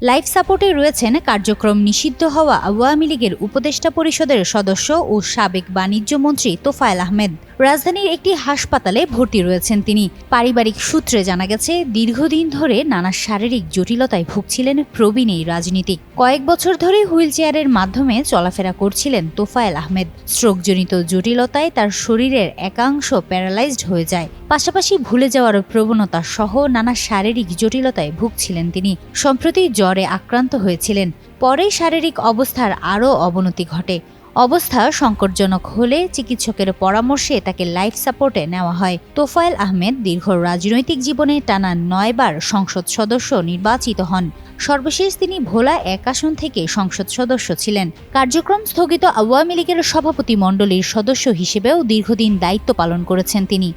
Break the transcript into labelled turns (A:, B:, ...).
A: Life সাপোর্টে রয়েছেন কার্যক্রম নিষিদ্ধ হওয়া আওয়ামী লীগের উপদেষ্টা পরিষদের সদস্য ও সাবেক বাণিজ্য মন্ত্রী তোফায়েল আহমেদ। রাজধানীর একটি হাসপাতালে ভর্তি রয়েছেন তিনি। পারিবারিক সূত্রে জানা গেছে, দীর্ঘদিন ধরে নানা শারীরিক জটিলতায় ভুগছিলেন প্রবীণ এই রাজনীতিক। কয়েক বছর ধরে হুইল চেয়ারের মাধ্যমে চলাফেরা করছিলেন তোফায়েল আহমেদ। স্ট্রোকজনিত জটিলতায় তার শরীরের একাংশ প্যারালাইজড হয়ে যায়। পাশাপাশি ভুলে যাওয়ার প্রবণতা সহ নানা শারীরিক জটিলতায় ভুগছিলেন তিনি। সম্প্রতি জ্বরে আক্রান্ত হয়েছিলেন। পরে শারীরিক অবস্থার আরও অবনতি ঘটে। অবস্থা সংকটজনক হলে চিকিৎসকের পরামর্শে তাকে লাইফ সাপোর্টে নেওয়া হয়। তোফায়েল আহমেদ দীর্ঘ রাজনৈতিক জীবনে টানা ৯ বার সংসদ সদস্য নির্বাচিত হন। সর্বশেষ তিনি ভোলা ১ আসন থেকে সংসদ সদস্য ছিলেন। কার্যক্রম স্থগিত আওয়ামী লীগের সভাপতি মণ্ডলীর সদস্য হিসেবেও দীর্ঘদিন দায়িত্ব পালন করেছেন তিনি।